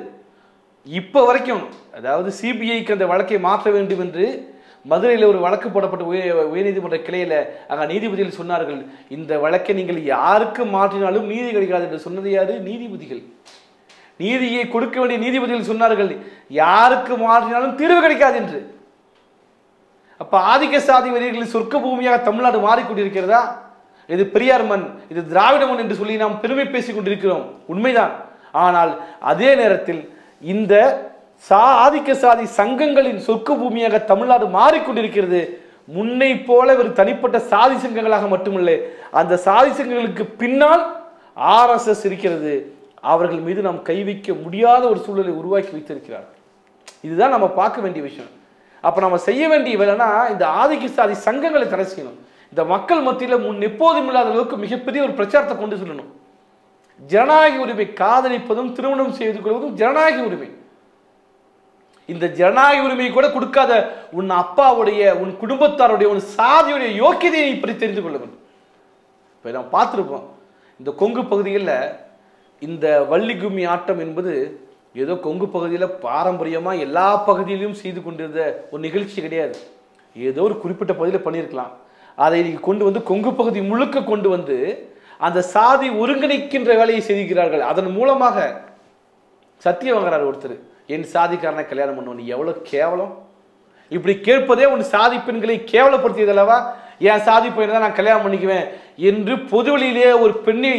இப்போ வரைக்கும். அதாவது சிபிஐக்கு அந்த வழக்கை மாற்ற வேண்டும் என்று மதுரையில் ஒரு வழக்கு போடப்பட்ட உயர்நீதிமன்ற கிளையில் அங்கே நீதிபதிகள் சொன்னார்கள், இந்த வழக்கை நீங்கள் யாருக்கு மாற்றினாலும் நீதி கிடைக்காது என்று சொன்னது யாரு? நீதிபதிகள். நீதியை கொடுக்க வேண்டிய நீதிபதிகள் சொன்னார்கள், யாருக்கு மாற்றினாலும் தீர்வு கிடைக்காது என்று. அப்ப ஆதிக்க சாதி வெறியர்களின் சொர்க்க பூமியாக தமிழ்நாடு மாறிக்கொண்டிருக்கிறதா? இது பெரியார் மண், இது திராவிட மண் என்று சொல்லி நாம் பெருமை பேசிக் கொண்டிருக்கிறோம், உண்மைதான். ஆனால் அதே நேரத்தில் இந்த ஆதிக்க சாதி சங்கங்களின் சொர்க்க பூமியாக தமிழ்நாடு மாறிக்கொண்டிருக்கிறது. முன்னை போல ஒரு தனிப்பட்ட சாதி சங்கங்களாக மட்டுமில்லை, அந்த சாதி சங்கங்களுக்கு பின்னால் RSS இருக்கிறது. அவர்கள் மீது நாம் கை வைக்க முடியாத ஒரு சூழலை உருவாக்கி வைத்திருக்கிறார்கள். இதுதான் நம்ம பார்க்க வேண்டிய விஷயம். அப்ப நம்ம செய்ய வேண்டிய வேலைன்னா இந்த ஆதிக்க சாதி சங்கங்களை தடை செய்யணும். இந்த மக்கள் மத்தியில் முன் எப்போதும் இல்லாத அளவுக்கு மிகப்பெரிய ஒரு பிரச்சாரத்தை கொண்டு சொல்லணும். ஜனநாயக உரிமை, காதலிப்பதும் திருமணம் செய்து கொள்வதும் ஜனநாயக உரிமை. இந்த ஜனநாயக உரிமையை கூட கொடுக்காத உன் அப்பாவுடைய, உன் குடும்பத்தாருடைய, உன் சாதியுடைய யோக்கியதையை இப்படி தெரிந்து கொள்ள வேண்டும். இப்போ நாம் பார்த்துருப்போம், இந்த கொங்கு பகுதியில் இந்த வள்ளி கும்மி ஆட்டம் என்பது ஏதோ கொங்கு பகுதியில் பாரம்பரியமாக எல்லா பகுதியிலும் செய்து கொண்டிருந்த ஒரு நிகழ்ச்சி கிடையாது. ஏதோ ஒரு குறிப்பிட்ட பகுதியில் பண்ணியிருக்கலாம். அதை நீங்கள் கொண்டு வந்து கொங்கு பகுதி முழுக்க கொண்டு வந்து அந்த சாதி ஒருங்கிணைக்கின்ற வேலையை செய்கிறார்கள். அதன் மூலமாக சத்தியம் வாங்குறாரு ஒருத்தர், என் சாதிக்காரனை கல்யாணம் பண்ணுவோம். எவ்வளோ கேவலம்! இப்படி கேட்பதே உன் சாதி பெண்களை கேவலப்படுத்தியது அல்லவா? என் சாதி பையனை தான் நான் கல்யாணம் பண்ணிக்குவேன் என்று பொதுவெளியிலே ஒரு பெண்ணை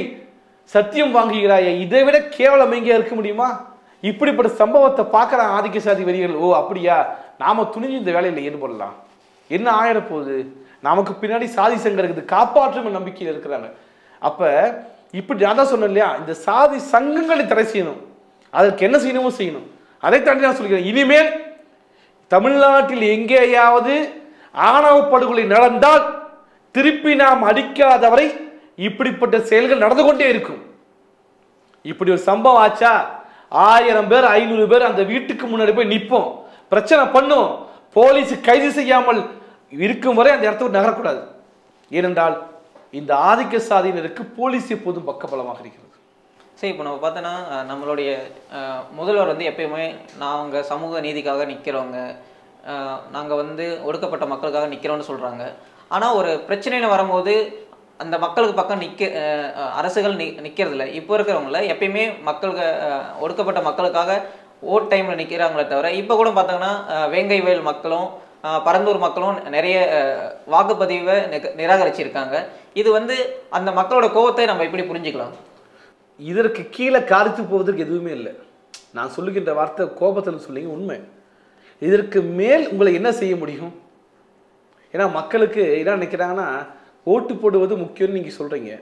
சத்தியம் வாங்குகிறாயே, இதை விட கேவலம் எங்கே இருக்க முடியுமா? இப்படிப்பட்ட சம்பவத்தை பார்க்குற ஆதிக்க சாதி வெறிகள், ஓ அப்படியா, நாம துணிஞ்சு இந்த வேலையில் ஈடுபடலாம், என்ன ஆயிடப்போகுது, நமக்கு பின்னாடி சாதி சங்கம் இருக்குது, காப்பாற்றும் நம்பிக்கையில் இருக்கிறாங்க. அப்ப இப்படி நான் தான் சொன்னேன் இல்லையா, இந்த சாதி சங்கங்களை தடை செய்யணும். அதற்கு என்ன செய்யணுமோ செய்யணும். அதை தாண்டி நான் சொல்கிறேன், இனிமேல் தமிழ்நாட்டில் எங்கேயாவது ஆணவ படுகொலை நடந்தால் திருப்பி நாம் அடிக்காதவரை இப்படிப்பட்ட செயல்கள் நடந்து கொண்டே இருக்கும். இப்படி ஒரு சம்பவம் ஆச்சா 1000 பேர் 500 பேர் அந்த வீட்டுக்கு முன்னாடி போய் நிற்போம், பிரச்சனை பண்ணும், போலீஸ் கைது செய்யாமல் இருக்கும் வரை அந்த இடத்த நகரக்கூடாது. ஏனென்றால் இந்த ஆதிக்க சாதியினருக்கு போலீஸ் எப்போதும் பக்கபலமாக இருக்கிறது. சரி, இப்போ நம்ம பார்த்தோன்னா நம்மளுடைய முதல்வர் வந்து எப்பயுமே நாங்கள் சமூக நீதிக்காக நிற்கிறவங்க, நாங்கள் வந்து ஒடுக்கப்பட்ட மக்களுக்காக நிற்கிறோன்னு சொல்கிறாங்க. ஆனால் ஒரு பிரச்சனைன்னு வரும்போது அந்த மக்களுக்கு பக்கம் அரசுகள் நிற்கிறதில்ல. இப்போ இருக்கிறவங்கள எப்பயுமே மக்களுக்கு ஒடுக்கப்பட்ட மக்களுக்காக ஓட் டைமில் நிற்கிறாங்களே தவிர, இப்போ கூட பார்த்தோங்கன்னா வேங்கை வயல் மக்களும் பரந்தூர் மக்களும் நிறைய வாக்குப்பதிவை நிராகரிச்சிருக்காங்க. இது வந்து அந்த மக்களோட கோபத்தை நம்ம எப்படி புரிஞ்சுக்கலாம்? இதற்கு கீழே காரித்து போவதற்கு எதுவுமே இல்லை. நான் சொல்லுகின்ற வார்த்தை கோபத்தில் சொல்லிங்க, உண்மை. இதற்கு மேல் உங்களை என்ன செய்ய முடியும்? ஏன்னா மக்களுக்கு என்ன நினைக்கிறாங்கன்னா, ஓட்டு போடுவது முக்கியம்னு நீங்கள் சொல்கிறீங்க,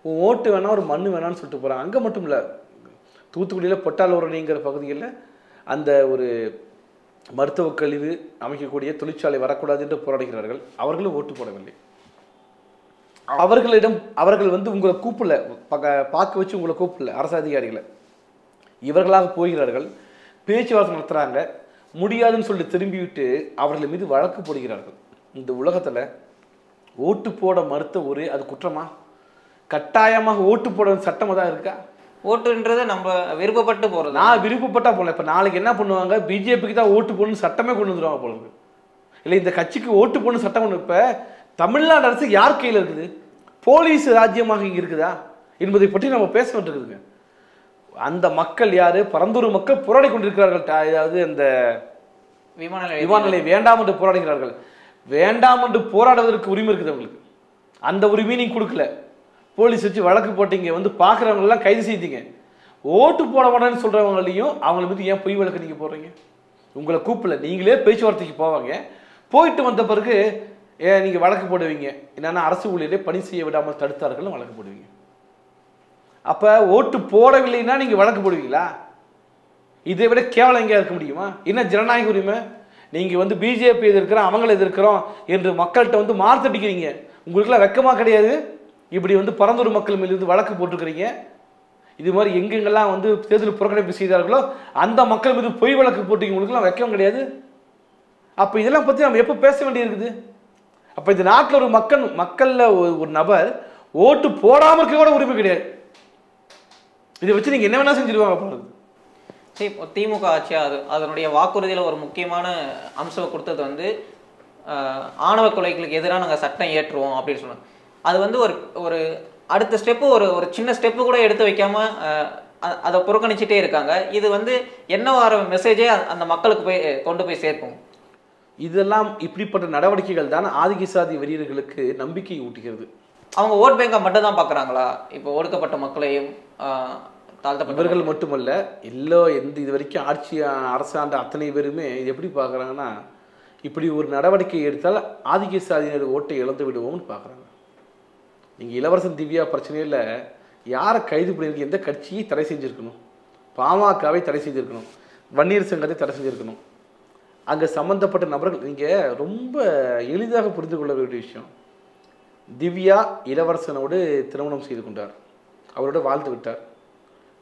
உன் ஓட்டு வேணா ஒரு மண் வேணான்னு சொல்லிட்டு போகிறாங்க. அங்கே மட்டும் இல்லை, தூத்துக்குடியில் பொட்டாலூரணிங்கிற பகுதியில் அந்த ஒரு மருத்துவ கழிவு அமைக்கக்கூடிய தொழிற்சாலை வரக்கூடாது என்று போராடுகிறார்கள். அவர்களும் ஓட்டு போடவில்லை. அவர்கள் வந்து உங்களை கூப்பிடல, பார்க்க வச்சு உங்களை கூப்பிடல, அரசு அதிகாரிகளை. இவர்களாக போகிறார்கள், பேச்சுவார்த்தை நடத்துகிறாங்க, முடியாதுன்னு சொல்லி திரும்பிவிட்டு அவர்கள் மீது வழக்கு போடுகிறார்கள். இந்த உலகத்தில் ஓட்டு போட மறுத்த ஒரு அது குற்றமா? கட்டாயமாக ஓட்டு போட சட்டம் தான் இருக்கா? ஓட்டுன்றது நம்ம விருப்பப்பட்டு போகிறது. நான் விருப்பப்பட்டா போல. இப்போ நாளைக்கு என்ன பண்ணுவாங்க, பிஜேபிக்கு தான் ஓட்டு போடணும்னு சட்டமே கொண்டு வந்துடுவாங்க போல இருக்கு. இல்லை இந்த கட்சிக்கு ஓட்டு போடணும் சட்டம் கொண்டு. இப்போ தமிழ்நாடு அரசு யார் கையில் இருக்குது? போலீஸ் ராஜ்யமாக இங்கே இருக்குதா என்பதை பற்றி நம்ம பேச வேண்டியிருக்குதுங்க. அந்த மக்கள் யாரு? பரந்தூர் மக்கள் போராடி கொண்டிருக்கிறார்கள். அதாவது அந்த விமான நிலையம் வேண்டாம் என்று போராடுகிறார்கள். வேண்டாம் என்று போராடுவதற்கு உரிமை இருக்குது அவங்களுக்கு. அந்த உரிமையை நீங்க கொடுக்கல. போலீஸ் வச்சு வழக்கு போட்டீங்க, வந்து பார்க்குறவங்களெல்லாம் கைது செய்தீங்க. ஓட்டு போட மாட்டேன்னு சொல்கிறவங்களையும் அவங்கள மீது ஏன் பொய் வழக்கு நீங்கள் போடுறீங்க? உங்களை கூப்பிடல, நீங்களே பேச்சுவார்த்தைக்கு போவாங்க. போயிட்டு வந்த பிறகு ஏன் நீங்கள் வழக்கு போடுவீங்க? என்னென்னா அரசு ஊழியரை பணி செய்ய விடாமல் தடுத்தார்கள் வழக்கு போடுவீங்க. அப்போ ஓட்டு போடவில்லைன்னா நீங்கள் வழக்கு போடுவீங்களா? இதை விட கேவலம் எங்கேயா இருக்க முடியுமா? என்ன ஜனநாயக உரிமை? நீங்கள் வந்து பிஜேபி எதிர்க்கிறோம், அவங்கள எதிர்க்கிறோம் என்று மக்கள்கிட்ட வந்து மார்த்தடிக்கிறீங்க. உங்களுக்குலாம் வெக்கமாக கிடையாது? இப்படி வந்து பரந்தூர் மக்கள் மீது வந்து வழக்கு போட்டுக்கிறீங்க. இது மாதிரி எங்கெங்கெல்லாம் வந்து தேர்தல் புறக்கணிப்பு செய்தார்களோ அந்த மக்கள் மீது பொய் வழக்கு போட்டு உங்களுக்குலாம் வைக்கவும் கிடையாது. அப்போ இதெல்லாம் பற்றி நம்ம எப்போ பேச வேண்டியிருக்குது? அப்போ இந்த நாட்டில் ஒரு மக்களில் ஒரு நபர் ஓட்டு போடாமல் இருக்க கூட உரிமை கிடையாது. இதை வச்சு நீங்கள் என்ன வேணா செஞ்சிருவாங்க போகிறது. சரி, இப்போ திமுக ஆட்சி அதனுடைய வாக்குறுதியில் ஒரு முக்கியமான அம்சம் கொடுத்தது வந்து ஆணவ கொலைகளுக்கு எதிராக நாங்கள் சட்டம் ஏற்றுவோம் அப்படின்னு சொன்னாங்க. அது வந்து ஒரு அடுத்த ஸ்டெப்பு ஒரு சின்ன ஸ்டெப்பு கூட எடுத்து வைக்காம அதை புறக்கணிச்சுட்டே இருக்காங்க. இது வந்து என்ன வர மெசேஜே அந்த மக்களுக்கு கொண்டு போய் சேர்க்கும். இதெல்லாம் இப்படிப்பட்ட நடவடிக்கைகள் தான் ஆதிக்க சாதி வெறியர்களுக்கு நம்பிக்கை ஊட்டுகிறது. அவங்க ஓட் பேங்கை மட்டும் தான் பார்க்குறாங்களா? இப்போ ஒடுக்கப்பட்ட மக்களையும் இவர்கள் மட்டுமல்ல, இது வரைக்கும் அரசாண்ட அத்தனை பேருமே இது எப்படி பார்க்குறாங்கன்னா, இப்படி ஒரு நடவடிக்கை எடுத்தால் ஆதிக்க சாதியினர் ஓட்டை இழந்து விடுவோம்னு பார்க்குறாங்க. நீங்கள் இளவரசன் திவ்யா பிரச்சனையில் யாரை கைது பண்ணியிருக்கு? எந்த கட்சியை தடை செஞ்சுருக்கணும்? பாமகவை தடை செஞ்சுருக்கணும், வன்னியர் சங்கத்தை தடை செஞ்சுருக்கணும். அங்கே சம்மந்தப்பட்ட நபர்கள் நீங்கள் ரொம்ப எளிதாக புரிந்து கொள்ள வேண்டிய விஷயம், திவ்யா இளவரசனோடு திருமணம் செய்து கொண்டார், அவரோட வாழ்ந்து விட்டார்.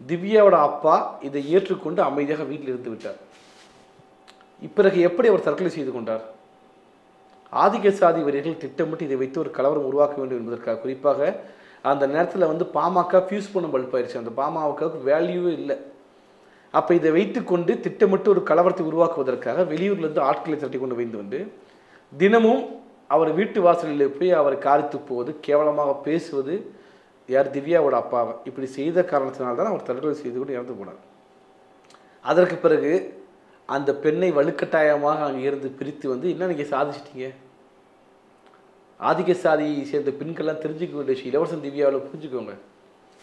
திவ்யாவோட அப்பா இதை ஏற்றுக்கொண்டு அமைதியாக வீட்டில் இருந்து விட்டார். இப்பிறகு எப்படி அவர் தற்கொலை செய்து கொண்டார்? ஆதிக்க சாதி வெறியர்கள் திட்டமிட்டு இதை வைத்து ஒரு கலவரம் உருவாக்க வேண்டும் என்பதற்காக. குறிப்பாக அந்த நேரத்தில் வந்து பாமக ஃபியூஸ் பண்ண பல்பாயிருச்சு, அந்த பாமகவுக்கு வேல்யூவே இல்லை. அப்போ இதை வைத்துக்கொண்டு திட்டமிட்டு ஒரு கலவரத்தை உருவாக்குவதற்காக வெளியூர்லேருந்து ஆட்களை திரட்டி கொண்டு வந்து தினமும் அவர் வீட்டு வாசலில் போய் அவரை காரித்து போவது, கேவலமாக பேசுவது யார்? திவ்யாவோட அப்பாவை. இப்படி செய்த காரணத்தினால்தான் அவர் தற்கொலை செய்து கொண்டு இறந்து போனார். அதற்கு பிறகு அந்த பெண்ணை வலுக்கட்டாயமாக அங்கே இருந்து பிரித்து வந்து என்ன நீங்கள் சாதிச்சிட்டீங்க? ஆதிக்க சாதியை சேர்ந்த பெண்கள்லாம் தெரிஞ்சுக்க வேண்டிய விஷயம் இளவரசன் திவ்யாவில் புரிஞ்சுக்கோங்க.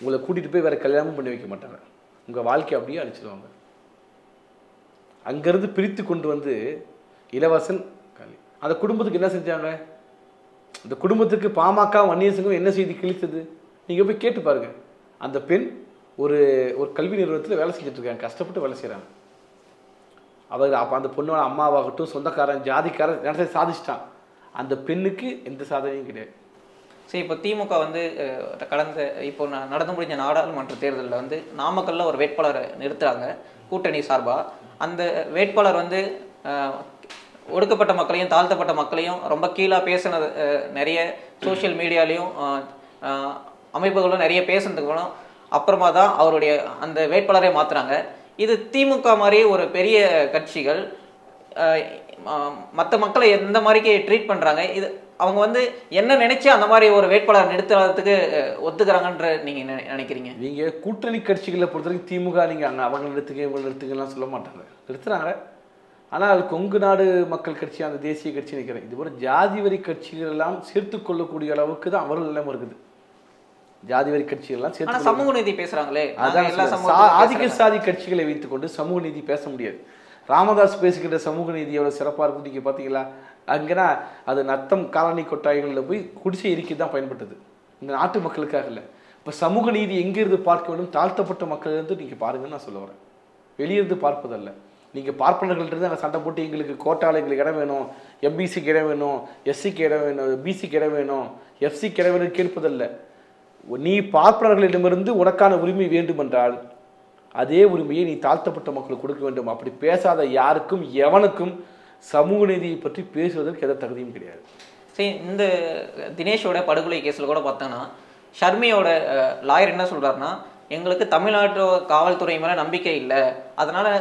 உங்களை கூட்டிகிட்டு போய் வேறு கல்யாணமும் பண்ணி வைக்க மாட்டாங்க, உங்கள் வாழ்க்கையை அப்படியே அழிச்சிடுவாங்க. அங்கேருந்து பிரித்து கொண்டு வந்து இளவரசன் அந்த குடும்பத்துக்கு என்ன செஞ்சாங்க? அந்த குடும்பத்துக்கு பாமக வன்னியர் சங்கம் என்ன செய்தி கிழித்தது? நீங்கள் போய் கேட்டு பாருங்க. அந்த பெண் ஒரு கல்வி நிறுவனத்தில் வேலை செஞ்சுட்டு இருக்காங்க, கஷ்டப்பட்டு வேலை செய்கிறாங்க. அவர் அப்போ அந்த பொண்ணோட அம்மாவாகட்டும் சொந்தக்காரன் ஜாதிக்காரன் நேரத்தை சாதிச்சிட்டான். அந்த பெண்ணுக்கு எந்த சாதனையும் கிடையாது. சரி, இப்போ திமுக வந்து இப்போ நடந்து முடிஞ்ச நாடாளுமன்ற தேர்தலில் வந்து நாமக்கல்ல ஒரு வேட்பாளரை நிறுத்துறாங்க கூட்டணி சார்பாக. அந்த வேட்பாளர் வந்து ஒடுக்கப்பட்ட மக்களையும் தாழ்த்தப்பட்ட மக்களையும் ரொம்ப கீழாக பேசினது நிறைய சோசியல் மீடியாலையும் அமைப்புகளும் நிறைய பேசுனதுக்கு அப்புறமா தான் அவருடைய அந்த வேட்பாளரை மாற்றுறாங்க. இது திமுக மாதிரி ஒரு பெரிய கட்சிகள் மற்ற மக்களை எந்த மாதிரிக்கு ட்ரீட் பண்ணுறாங்க? இது அவங்க வந்து என்ன நினைச்சு அந்த மாதிரி ஒரு வேட்பாளர் நிறுத்துறதுக்கு ஒத்துக்கிறாங்கன்ற நீங்கள் நினைக்கிறீங்க? நீங்கள் கூட்டணி கட்சிகளை பொறுத்த வரைக்கும் திமுக நீங்கள் அங்கே அவங்க நிறுத்துக்கலாம் சொல்ல மாட்டாங்க, நிறுத்துறாங்க. ஆனால் கொங்கு நாடு மக்கள் கட்சி, அந்த தேசிய கட்சி நிற்கிறேன், இது போல ஜாதி வரி கட்சிகள் எல்லாம் சேர்த்து கொள்ளக்கூடிய அளவுக்கு தான் அவர்கள் எல்லாம் இருக்குது. ஜாதி வரி கட்சிகள்லாம் சேர்த்து சமூக நீதி பேசுறாங்களே, ஆதிக்க சாதி கட்சிகளை வைத்துக்கொண்டு சமூக நீதி பேச முடியாது. ராமதாஸ் பேசுகின்ற சமூக நீதி எவ்வளோ சிறப்பாக இருக்கும் நீங்கள் பார்த்தீங்களா? அங்கேனா அது நத்தம் காலனி கொட்டாய்களில் போய் குடிசை எரிக்கை தான் பயன்பட்டது, இந்த நாட்டு மக்களுக்காக இல்லை. இப்போ சமூக நீதி எங்கிருந்து பார்க்க வேண்டும்? தாழ்த்தப்பட்ட மக்களிலிருந்து நீங்கள் பாருங்கன்னு நான் சொல்ல வரேன், வெளியிருந்து பார்ப்பதல்ல. நீங்கள் பார்ப்பனர்கள்ட்ட அங்கே சண்டை போட்டு எங்களுக்கு கோட்டாவில் எங்களுக்கு இடம் வேணும், எம்பிசிக்கு இடம் வேணும், எஸ்சிக்கு இடம் வேணும், பிசிக்கு இடம் வேணும், எஃப்சிக்கு இடம் வேணும் கேட்பதல்ல. நீ பார்ப்பனர்களிடமிருந்து உனக்கான உரிமை வேண்டுமென்றால் அதே உரிமையை நீ தாழ்த்தப்பட்ட மக்களுக்கு கொடுக்க வேண்டும். அப்படி பேசாத யாருக்கும் எவனுக்கும் சமூக நீதியை பற்றி பேசுவதற்கு எந்த தகுதியும் கிடையாது. சரி, இந்த தினேஷோட படுகொலை கேஸில் கூட பார்த்தோன்னா ஷர்மியோட லாயர் என்ன சொல்கிறாருன்னா, எங்களுக்கு தமிழ்நாட்டு காவல்துறை மேலே நம்பிக்கை இல்லை, அதனால்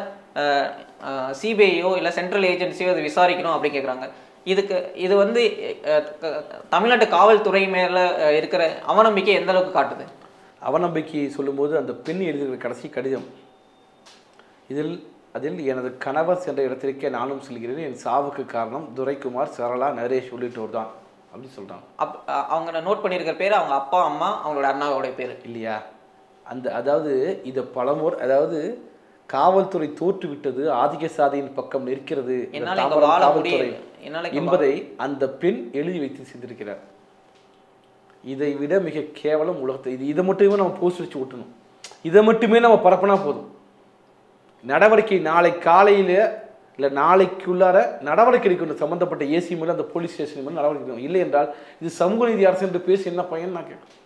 சிபிஐயோ இல்லை சென்ட்ரல் ஏஜென்சியோ அதை விசாரிக்கணும் அப்படின்னு கேட்குறாங்க. இது வந்து தமிழ்நாட்டு காவல்துறை மேலே இருக்கிற அவநம்பிக்கை எந்த அளவுக்கு காட்டுது? அவநம்பிக்கை சொல்லும்போது அந்த பெண் எழுதுகிற கடைசி கடிதம், அதில் எனது கணவர் சென்ற இடத்திற்கே நானும் செல்கிறேன், என் சாவுக்கு காரணம் துரைக்குமார், சரளா, நரேஷ் உள்ளிட்டோர் தான் அப்படின்னு சொல்கிறாங்க. அவங்க நோட் பண்ணியிருக்கிற பேர் அவங்க அப்பா அம்மா அவங்களோட அண்ணாவோடைய பேர் இல்லையா? அதாவது இதை பலமுறை, அதாவது காவல்துறை தோற்றுவிட்டது, ஆதிக்க சாதியின் பக்கம் நிற்கிறது காவல்துறை என்பதை அந்த பெண் எழுதி வைத்து சென்றிருக்கிறார். இதை விட மிக கேவலம் உலகத்தை இதை மட்டுமே நம்ம போஸ்ட் வச்சு விட்டணும், இதை மட்டுமே நம்ம பரப்பினா போதும். நடவடிக்கை நாளை காலையில் இல்லை நாளைக்குள்ளார நடவடிக்கை எடுக்கணும், சம்பந்தப்பட்ட ஏசி மேலே அந்த போலீஸ் ஸ்டேஷன் மேலே நடவடிக்கை எடுக்கணும். இல்லை என்றால் இது சமூக நீதி அரசு என்று பேசி என்ன பையன் நான் கேட்குறேன்.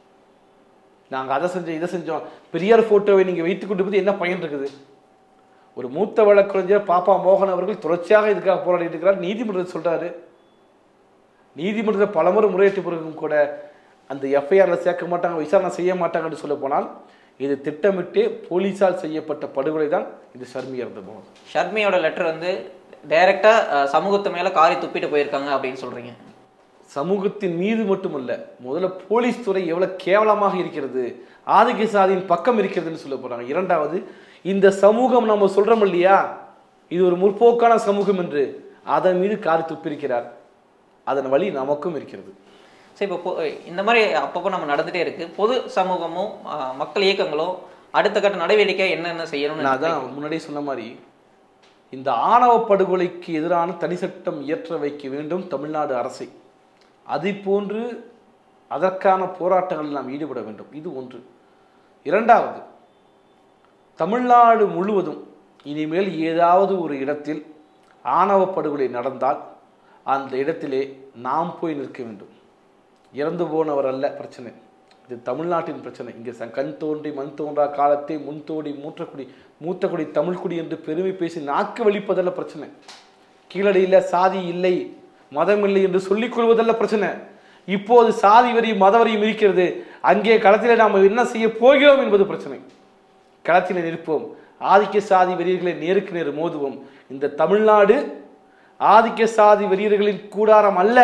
நாங்கள் அதை செஞ்சோம் இதை செஞ்சோம். பெரியார் போட்டோவை நீங்கள் வைத்துக் கொண்டு போது என்ன பயன் இருக்குது? ஒரு மூத்த வழக்கறிஞர் பாப்பா மோகன் அவர்கள் தொடர்ச்சியாக இதுக்காக போராடிட்டு இருக்கிறார். நீதிமன்றத்தில் சொல்றாரு, நீதிமன்றத்தை பலமுறை முறையீட்டு பிறகும் கூட அந்த எஃப்ஐஆரில் சேர்க்க மாட்டாங்க, விசாரணை செய்ய மாட்டாங்கன்னு சொல்ல போனால் இது திட்டமிட்டு போலீஸால் செய்யப்பட்ட படுகொலை தான் இது ஷர்மி இறந்த போது. ஷர்மியோட லெட்டர் வந்து டைரக்டா சமூகத்து மேல காரி துப்பிட்டு போயிருக்காங்க அப்படின்னு சொல்றீங்க. சமூகத்தின் மீது மட்டுமல்ல, முதல்ல போலீஸ் துறை எவ்வளவு கேவலமாக இருக்கிறது, ஆதிக்க சாதியின் பக்கம் இருக்கிறதுன்னு சொல்ல போறாங்க. இரண்டாவது, இந்த சமூகம் நம்ம சொல்றோம் இல்லையா, இது ஒரு முற்போக்கான சமூகம் என்று, அதன் மீது காரி துப்பிருக்கிறார். அதன் வழி நமக்கும் இருக்கிறது. சரி, இப்போ இந்த மாதிரி அப்பப்போ நம்ம நடந்துட்டே இருக்கு. பொது சமூகமும் மக்கள் இயக்கங்களும் அடுத்த கட்ட நடவடிக்கை என்னென்ன செய்யணும்னு நான் தான் முன்னாடியே சொன்ன மாதிரி இந்த ஆணவ படுகொலைக்கு எதிரான தனி சட்டம் இயற்ற வைக்க வேண்டும் தமிழ்நாடு அரசை. அதை போன்று அதற்கான போராட்டங்களில் நாம் ஈடுபட வேண்டும். இது ஒன்று. இரண்டாவது, தமிழ்நாடு முழுவதும் இனிமேல் ஏதாவது ஒரு இடத்தில் ஆணவ படுகொலை நடந்தால் அந்த இடத்திலே நாம் போய் நிற்க வேண்டும். இறந்து போனவர் அல்ல பிரச்சனை, இது தமிழ்நாட்டின் பிரச்சனை. இங்கே கண் தோன்றி மண் தோன்றா காலத்தை முன்தோடி மூத்தக்குடி தமிழ்குடி என்று பெருமை பேசி நாக்கு வலிப்பதல்ல பிரச்சனை. கீழடியில் சாதி இல்லை மதம் இல்லை என்று சொல்லிக் கொள்வதல்ல பிரச்சனை. இப்போது சாதி வரியும் மதவரியும் இருக்கிறது, அங்கே களத்தில் நாம் என்ன செய்ய போகிறோம் என்பது பிரச்சனை. களத்தில் நிற்போம், ஆதிக்க சாதி வெறியர்களை நேருக்கு நேர் மோதுவோம். இந்த தமிழ்நாடு ஆதிக்க சாதி வெறியர்களின் கூடாரம் அல்ல,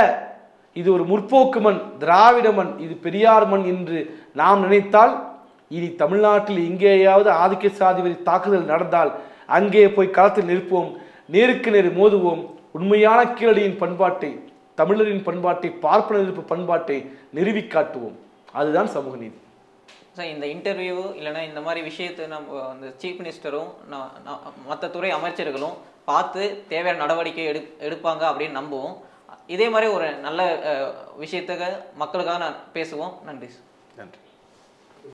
இது ஒரு முற்போக்கு மண், திராவிட மண், இது பெரியார் மண் என்று நாம் நினைத்தால் இனி தமிழ்நாட்டில் எங்கேயாவது ஆதிக்க சாதி வெறி தாக்குதல் நடந்தால் அங்கே போய் களத்தில் நிற்போம், நேருக்கு நேர் மோதுவோம். உண்மையான கீழடியின் பண்பாட்டை, தமிழரின் பண்பாட்டை, பார்ப்பன எதிர்ப்பு பண்பாட்டை நிறுவி காட்டுவோம். அதுதான் சமூக நீதி. சார், இந்த இன்டர்வியூ இல்லைன்னா இந்த மாதிரி விஷயத்தை நம்ம அந்த சீஃப் மினிஸ்டரும் மற்ற துறை அமைச்சர்களும் பார்த்து தேவையான நடவடிக்கை எடுப்பாங்க அப்படின்னு நம்புவோம். இதே மாதிரி ஒரு நல்ல விஷயத்துக்கு மக்களுக்காக பேசுவோம். நன்றி. நன்றி.